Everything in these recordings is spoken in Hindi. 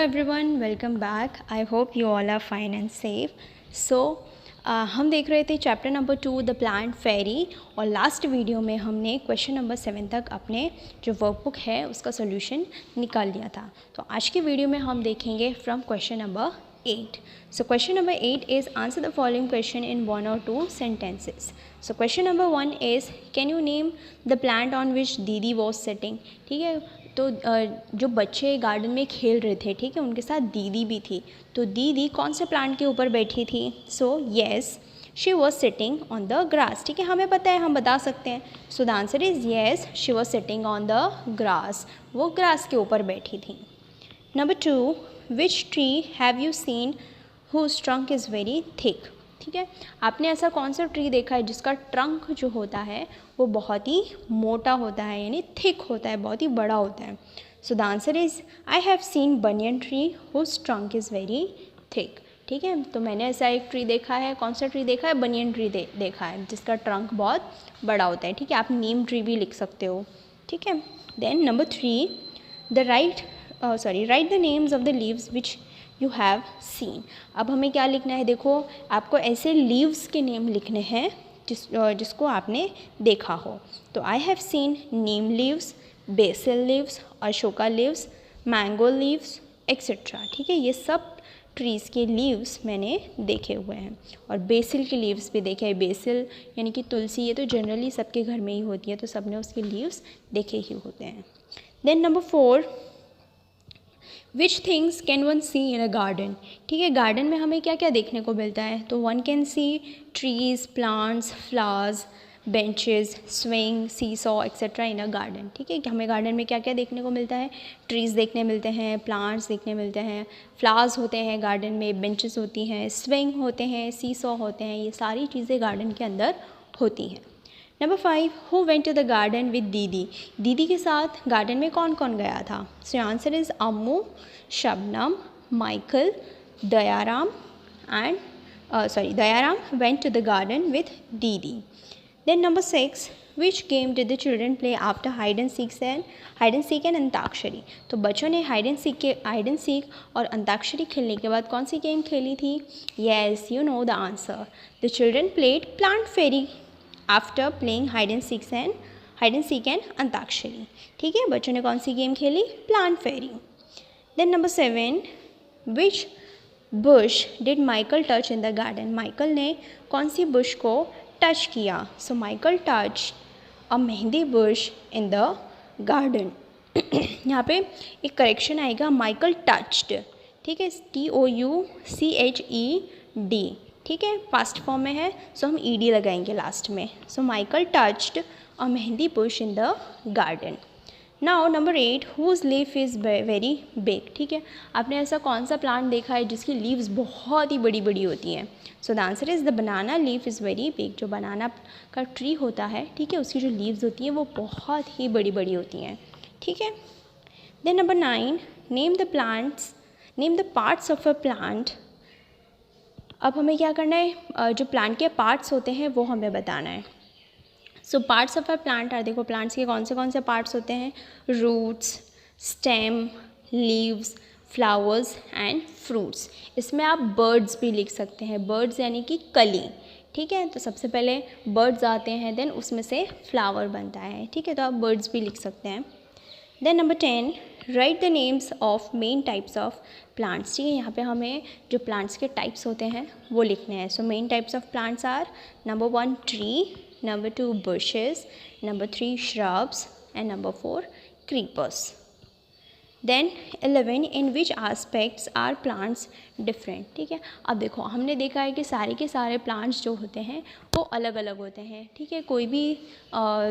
everyone, welcome back. I hope you all are fine and safe. So हम देख रहे थे चैप्टर नंबर 2 द प्लांट फेरी, और लास्ट वीडियो में हमने क्वेश्चन नंबर 7 तक अपने जो वर्कबुक है उसका सोल्यूशन निकाल लिया था. तो आज की वीडियो में हम देखेंगे from question number 8. So question number 8 is answer the following question in 1 or 2 sentences. So question number 1 is can you name the plant on which Didi was sitting. ठीक है, तो जो बच्चे गार्डन में खेल रहे थे, ठीक है, उनके साथ दीदी भी थी. तो दीदी कौन से प्लांट के ऊपर बैठी थी? So yes, she was sitting on the grass. ठीक है, हमें पता है, हम बता सकते हैं. So the answer is yes, she was sitting on the grass. वो ग्रास के ऊपर बैठी थी. Number 2, which tree have you seen whose trunk is very thick. ठीक है, आपने ऐसा कौन सा ट्री देखा है जिसका ट्रंक जो होता है वो बहुत ही मोटा होता है, यानी थिक होता है, बहुत ही बड़ा होता है. So the answer is I have seen banyan tree whose trunk is very thick. ठीक है, तो मैंने ऐसा एक ट्री देखा है. कौन सा ट्री देखा है? बनियन ट्री देखा है जिसका ट्रंक बहुत बड़ा होता है. ठीक है, आप नीम ट्री भी लिख सकते हो. ठीक है, then number 3, write the names of the leaves which you have seen. अब हमें क्या लिखना है? देखो, आपको ऐसे लीव्स के नेम लिखने हैं जिसको आपने देखा हो. तो आई have scene Neem leaves, basil leaves, Ashoka leaves, mango leaves etcetera. ठीक है, ये सब ट्रीज़ के लीव्स मैंने देखे हुए हैं. और बेसिल के लीव्स भी देखे हैं. बेसिल यानी कि तुलसी, ये तो जनरली सबके घर में ही होती है, तो सब ने उसके लीव्स देखे ही होते हैं. Then number 4, which things can one see in a garden. ठीक है, गार्डन में हमें क्या क्या देखने को मिलता है? तो one can see trees, plants, flowers, benches, swing, seesaw etcetera in a garden. ठीक है, कि हमें गार्डन में क्या क्या देखने को मिलता है? ट्रीज़ देखने मिलते हैं, प्लांट्स देखने मिलते हैं, फ्लावर्स होते हैं गार्डन में, बेंचेस होती हैं, स्विंग होते हैं, सी सॉ होते हैं. ये सारी चीज़ें गार्डन के अंदर होती हैं. Number 5, who went to the garden with didi. दीदी के साथ गार्डन में कौन कौन गया था? So answer is Ammu, Shabnam, Michael, Dayaram Dayaram went to the garden with didi. Then number 6, which game did the children play after hide and seek and antakshari. तो बच्चों ने हाइड एंड सीक और अंताक्षरी खेलने के बाद कौन सी गेम खेली थी? Yes, you know the answer. The children played plant fairy after playing hide and seek and antakshari. ठीक है, बच्चों ने कौन सी गेम खेली? Plant fairy. Then number 7, which bush did Michael touch in the garden. Michael ने कौन सी बुश को टच किया? So Michael touch a mehndi bush in the garden. यहाँ पे एक करेक्शन आएगा, माइकल टच्ड. ठीक है, TOUCHED. ठीक है, पास्ट फॉर्म में है, सो हम ED लगाएंगे लास्ट में. So Michael touched a mehndi bush in the garden. Now number 8, whose leaf is very big. ठीक है, आपने ऐसा कौन सा प्लांट देखा है जिसकी लीव्स बहुत ही बड़ी बड़ी होती हैं? So the answer is the banana leaf is very big. जो बनाना का ट्री होता है, ठीक है, उसकी जो लीव्स होती हैं वो बहुत ही बड़ी बड़ी होती हैं. ठीक है, then number 9, name the parts of a plant. अब हमें क्या करना है? जो प्लांट के पार्ट्स होते हैं वो हमें बताना है. So parts of a plant are, देखो प्लांट्स के कौन से पार्ट्स होते हैं? Roots, stem, leaves, flowers and fruits. इसमें आप बर्ड्स भी लिख सकते हैं. बर्ड्स यानी कि कली. ठीक है, तो सबसे पहले बर्ड्स आते हैं, देन उसमें से फ्लावर बनता है. ठीक है, तो आप बर्ड्स भी लिख सकते हैं. Then number 10, write the names of main types of plants. ठीक है, यहाँ पे हमें जो प्लांट्स के टाइप्स होते हैं वो लिखने हैं. So main types of plants are number 1 tree, number 2 bushes, number 3 shrubs and number 4 creepers. Then 11, in which aspects are plants different. ठीक है, अब देखो हमने देखा है कि सारे के सारे प्लांट्स जो होते हैं वो अलग अलग होते हैं. ठीक है, कोई भी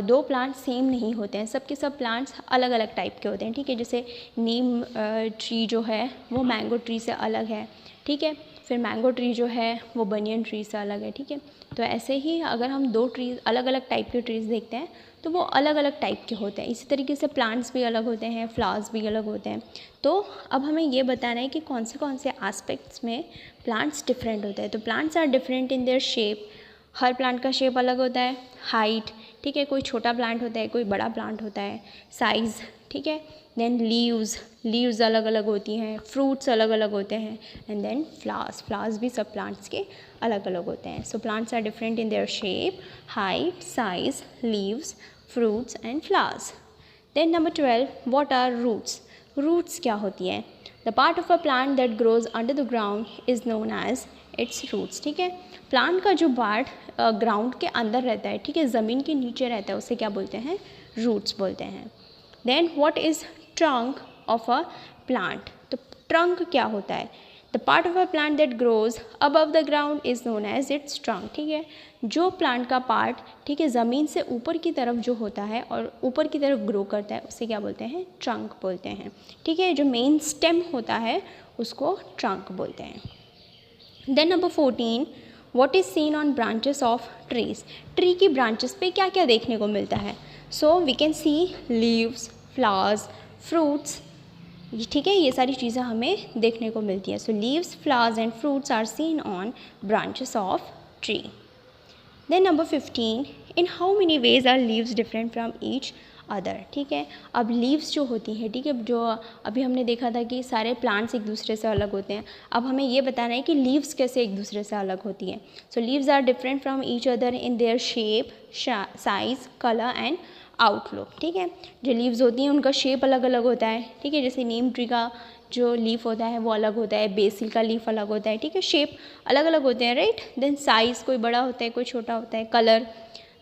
2 प्लांट्स सेम नहीं होते हैं. सब के सब प्लांट्स अलग अलग टाइप के होते हैं. ठीक है, जैसे नीम ट्री जो है वो मैंगो ट्री से अलग है. ठीक है, फिर मैंगो ट्री जो है वो बनियन ट्री से अलग है. ठीक है, तो ऐसे ही अगर हम 2 ट्रीज़ अलग अलग टाइप के ट्रीज़ देखते हैं तो वो अलग अलग टाइप के होते हैं. इसी तरीके से प्लांट्स भी अलग होते हैं, फ्लावर्स भी अलग होते हैं. तो अब हमें ये बताना है कि कौन से एस्पेक्ट्स में प्लांट्स डिफरेंट होते हैं. तो plants are different in their shape, हर प्लांट का शेप अलग होता है, हाइट, ठीक है, कोई छोटा प्लांट होता है, कोई बड़ा प्लांट होता है, साइज़, ठीक है। देन लीव्स अलग अलग होती हैं, फ्रूट्स अलग अलग होते हैं, एंड देन फ्लावर्स भी सब प्लांट्स के अलग अलग होते हैं. So plants are different in their shape, height, size, leaves, fruits and flowers. Then number 12, what are roots. Roots क्या होती हैं? The part of a plant that grows under the ground is known as its roots. ठीक है, प्लांट का जो पार्ट ग्राउंड के अंदर रहता है, ठीक है, ज़मीन के नीचे रहता है, उसे क्या बोलते हैं? रूट्स बोलते हैं. Then what is trunk of a plant. तो ट्रंक क्या होता है? The part of a plant that grows above the ground is known as its trunk. ठीक है, जो प्लांट का पार्ट, ठीक है, ज़मीन से ऊपर की तरफ जो होता है और ऊपर की तरफ ग्रो करता है, उसे क्या बोलते हैं? ट्रंक बोलते हैं. ठीक है, जो मेन स्टेम होता है उसको ट्रंक बोलते हैं. Then number 14, what is seen on branches of trees. Tree की ब्रांचेस पे क्या क्या देखने को मिलता है? So we can see leaves, flowers, fruits. ठीक है, ये सारी चीज़ें हमें देखने को मिलती हैं. So leaves, flowers and fruits are seen on branches of tree. Then number 15, in how many ways are leaves different from each other. ठीक है, अब लीव्स जो होती हैं, ठीक है, जो अभी हमने देखा था कि सारे प्लांट्स एक दूसरे से अलग होते हैं, अब हमें ये बताना है कि लीव्स कैसे एक दूसरे से अलग होती हैं. So leaves are different from each other in their shape, size, colour and outlook. ठीक है, जो लीव्स होती हैं उनका शेप अलग अलग होता है. ठीक है, जैसे नीम ट्री का जो लीफ होता है वो अलग होता है, बेसिल का लीफ अलग होता है. ठीक है, शेप अलग अलग होते हैं, राइट. देन साइज़, कोई बड़ा होता है, कोई छोटा होता है. कलर,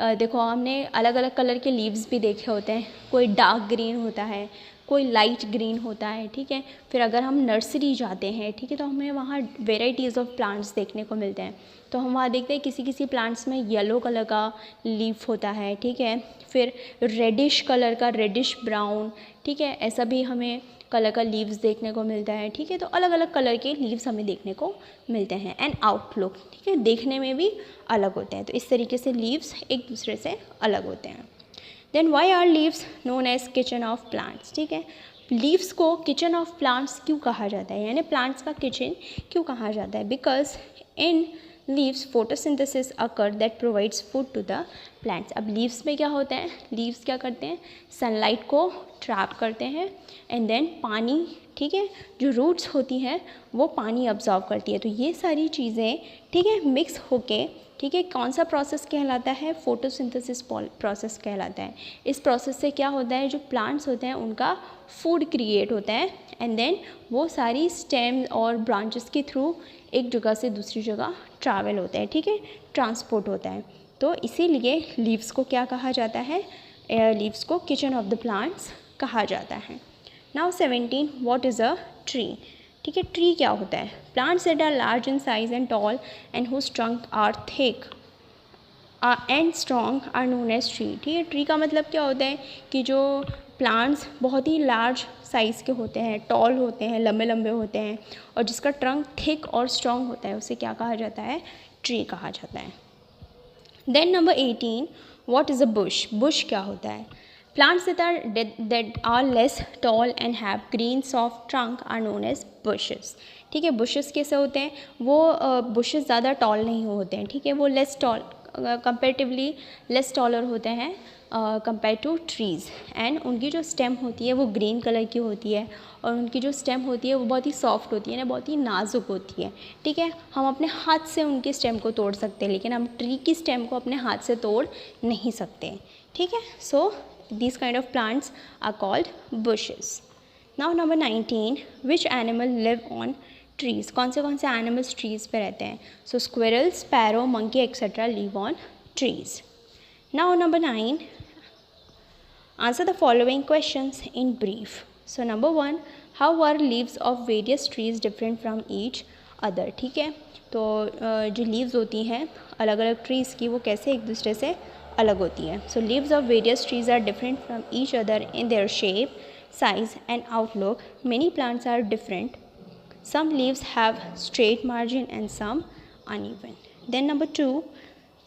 देखो हमने अलग अलग कलर के लीव्स भी देखे होते हैं, कोई डार्क ग्रीन होता है, कोई लाइट ग्रीन होता है. ठीक है, फिर अगर हम नर्सरी जाते हैं, ठीक है, तो हमें वहाँ वेराइटीज़ ऑफ प्लांट्स देखने को मिलते हैं. तो हम वहाँ देखते हैं किसी किसी प्लांट्स में येलो कलर का लीफ होता है. ठीक है, फिर रेडिश कलर का, रेडिश ब्राउन, ठीक है, ऐसा भी हमें कलर का लीव्स देखने को मिलता है. ठीक है, तो अलग अलग कलर के लीव्स हमें देखने को मिलते हैं. एंड आउटलुक, ठीक है, देखने में भी अलग होते हैं. तो इस तरीके से लीव्स एक दूसरे से अलग होते हैं. Then why are leaves known as kitchen of plants. ठीक है, लीव्स को किचन ऑफ प्लांट्स क्यों कहा जाता है, यानी प्लांट्स का किचन क्यों कहा जाता है? Because in leaves photosynthesis occur that provides food to the plants. अब लीव्स में क्या होता है? लीव्स क्या करते हैं? सनलाइट को ट्रैप करते हैं एंड देन पानी, ठीक है, जो रूट्स होती हैं वो पानी अब्जॉर्ब करती है. तो ये सारी चीज़ें, ठीक है, मिक्स होके, ठीक है, कौन सा प्रोसेस कहलाता है? फोटोसिंथेसिस प्रोसेस कहलाता है. इस प्रोसेस से क्या होता है? जो प्लांट्स होते हैं उनका फूड क्रिएट होता है एंड देन वो सारी स्टेम और ब्रांचेस के थ्रू एक जगह से दूसरी जगह ट्रैवल होता है. ठीक है, ट्रांसपोर्ट होता है. तो इसीलिए लीव्स को क्या कहा जाता है? लीव्स को किचन ऑफ द प्लांट्स कहा जाता है. Now 17, what is a tree. ठीक है, ट्री क्या होता है? Plants that are large in size and tall and whose trunk are thick and strong are known as tree. ठीक है, ट्री का मतलब क्या होता है कि जो प्लांट्स बहुत ही लार्ज साइज़ के होते हैं, टॉल होते हैं, लंबे लंबे होते हैं और जिसका ट्रंक थिक और स्ट्रॉन्ग होता है, उसे क्या कहा जाता है? ट्री कहा जाता है. Then number 18, what is a bush. Bush क्या होता है? Plants that are less tall and have green soft trunk are known as bushes. ठीक है, bushes कैसे होते हैं? वो bushes ज़्यादा tall नहीं होते हैं. ठीक है, वो less tall, comparatively less taller होते हैं compared to trees. and उनकी जो stem होती है वो green कलर की होती है और उनकी जो stem होती है वो बहुत ही soft होती है ना, बहुत ही नाजुक होती है. ठीक है, हम अपने हाथ से उनकी stem को तोड़ सकते हैं लेकिन हम ट्री की stem को अपने हाथ से तोड़ नहीं सकते. ठीक है, so these kind of plants are called bushes. Now number 19, which animal live on trees. कौन से animals trees पे रहते हैं? So squirrel, sparrow, monkey etc. live on trees. Now number 9, answer the following questions in brief. So number 1, how are leaves of various trees different from each other. ठीक है, तो जो leaves होती हैं अलग अलग trees की वो कैसे एक दूसरे से अलग होती है. So leaves of various trees are different from each other in their shape, size and outlook. Many plants are different. Some leaves have straight margin and some uneven. Then number 2,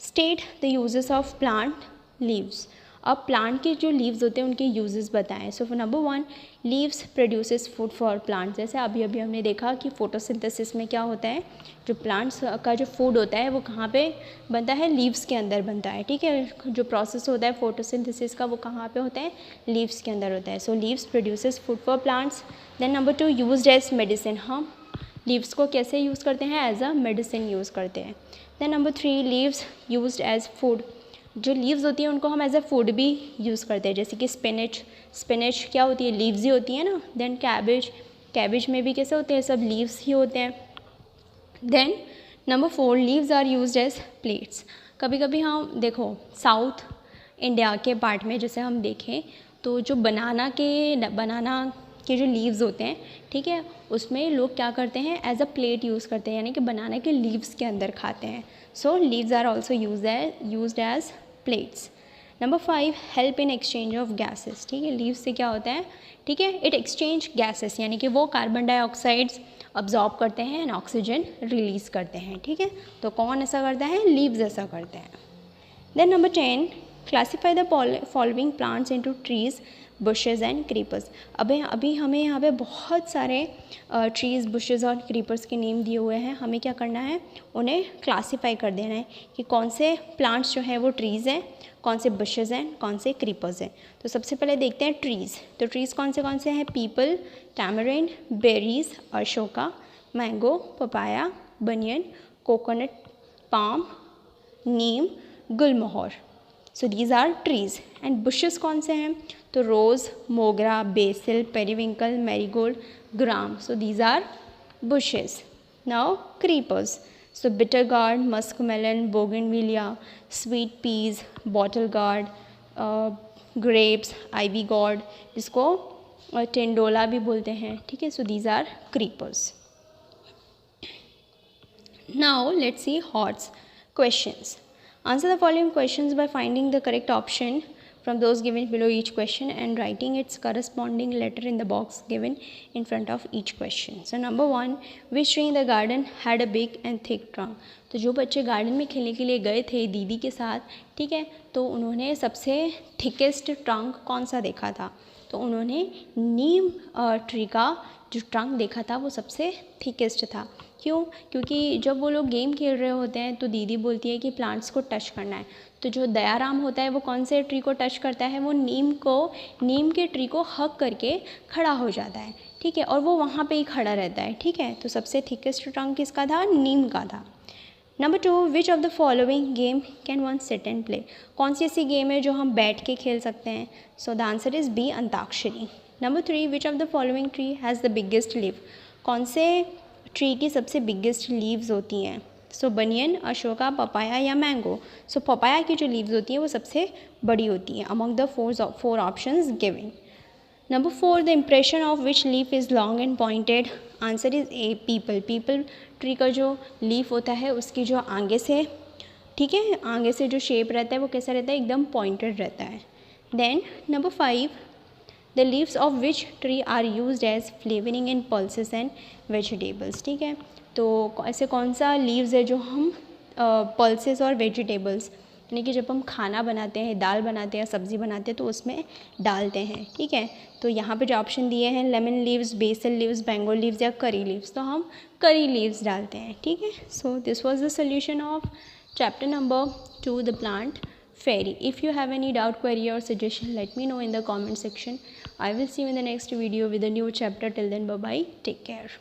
state the uses of plant leaves. अब प्लांट के जो लीव्स होते हैं उनके यूजेस बताएं। So for number 1, leaves produces food for plants. जैसे अभी अभी हमने देखा कि फोटोसिंथेसिस में क्या होता है, जो प्लांट्स का जो फूड होता है वो कहाँ पे बनता है, लीव्स के अंदर बनता है, ठीक है। जो प्रोसेस होता है फोटोसिंथेसिस का वो कहाँ पे होता है, लीव्स के अंदर होता है। So leaves produces food for plants. Then number 2, used as medicine. हम लीव्स को कैसे यूज़ करते हैं, एज अ मेडिसिन यूज़ करते हैं। Then number 3, leaves used as food. जो लीव्स होती हैं उनको हम एज अ फूड भी यूज़ करते हैं, जैसे कि स्पिनच क्या होती है, लीव्स ही होती है ना। देन कैबेज में भी कैसे होते हैं, सब लीव्स ही होते हैं। Then number 4, leaves are used as plates. कभी कभी हम देखो साउथ इंडिया के पार्ट में जैसे हम देखें तो जो बनाना के जो लीव्स होते हैं, ठीक है, उसमें लोग क्या करते हैं, एज अ प्लेट यूज़ करते हैं, यानी कि बनाना के लीव्स के अंदर खाते हैं। So leaves are also used as plates. Number 5, help in exchange of gases. ठीक है, लीव्स से क्या होता है, ठीक है, इट एक्सचेंज गैसेस, यानी कि वो कार्बन डाइऑक्साइड्स अब्जॉर्ब करते हैं एंड ऑक्सीजन रिलीज़ करते हैं, ठीक है। तो कौन ऐसा करता है, लीव्स ऐसा करते हैं। Then number 10, classify the following plants into trees, bushes and creepers. अभी हमें यहाँ पे बहुत सारे ट्रीज़, बुशेस और क्रीपर्स के नेम दिए हुए हैं। हमें क्या करना है, उन्हें क्लासीफाई कर देना है कि कौन से प्लांट्स जो हैं वो ट्रीज़ हैं, कौन से बुशेस हैं, कौन से क्रीपर्स हैं। तो सबसे पहले देखते हैं ट्रीज़। तो ट्रीज़ कौन से हैं, peepal, tamarind, berries, ashoka, mango, papaya, banyan, coconut, palm, neem, gulmohar. So these are trees. And bushes कौन से हैं, तो rose, mogra, basil, periwinkle, marigold, gram. So these are bushes. Now creepers. So bitter gourd, muskmelon, bougainvillea, sweet peas, bottle gourd, grapes, ivy gourd, जिसको टेंडोला भी बोलते हैं, ठीक है। So these are creepers. Now let's see HOTS questions. Answer the following questions by finding the correct option from those given below each question and writing its corresponding letter in the box given in front of each question. So number 1, which tree in the garden had a big and thick trunk? तो जो बच्चे गार्डन में खेलने के लिए गए थे दीदी के साथ, ठीक है, तो उन्होंने सबसे थिकेस्ट ट्रंक कौन सा देखा था, तो उन्होंने नीम ट्री का जो ट्रंक देखा था वो सबसे थिकेस्ट था। क्यों, क्योंकि जब वो लोग गेम खेल रहे होते हैं तो दीदी बोलती है कि प्लांट्स को टच करना है, तो जो दयाराम होता है वो कौन से ट्री को टच करता है, वो नीम के ट्री को हग करके खड़ा हो जाता है, ठीक है, और वो वहाँ पे ही खड़ा रहता है, ठीक है। तो सबसे थिकेस्ट ट्रंक किसका था, नीम का था। Number 2, which of the following game can one sit and play? कौन सी ऐसी गेम है जो हम बैठ के खेल सकते हैं? So the answer is B, Antakshari. Number 3, which of the following tree has the biggest leave? कौन से ट्री की सबसे बिगेस्ट लीव्स होती हैं? सो बनियन, अशोका, पपाया या मैंगो। सो पपाया की जो लीव्स होती हैं वो सबसे बड़ी होती हैं among the four options given. Number 4, the impression of which leaf is long and pointed? Answer is a, people tree का जो लीफ होता है उसकी जो आगे से, ठीक है, आगे से जो शेप रहता है वो कैसा रहता है, एकदम पॉइंटेड रहता है। Then number 5, the leaves of which tree are used as flavouring in pulses and vegetables? ठीक है, तो ऐसे कौन सा लीव्स है जो हम पल्सेस और वेजिटेबल्स, यानी कि जब हम खाना बनाते हैं, दाल बनाते हैं, सब्ज़ी बनाते हैं तो उसमें डालते हैं, ठीक है। तो यहाँ पे जो ऑप्शन दिए हैं, लेमन लीव्स, बेसिल लीव्स, बेंगो लीव्स या करी लीव्स, तो हम करी लीव्स डालते हैं, ठीक है। So this was the solution of chapter number 2, the plant fairy. If you have any doubt, query or suggestion, let me know in the comment section. I will see you in the next video with a new chapter. Till then, bye bye, take care.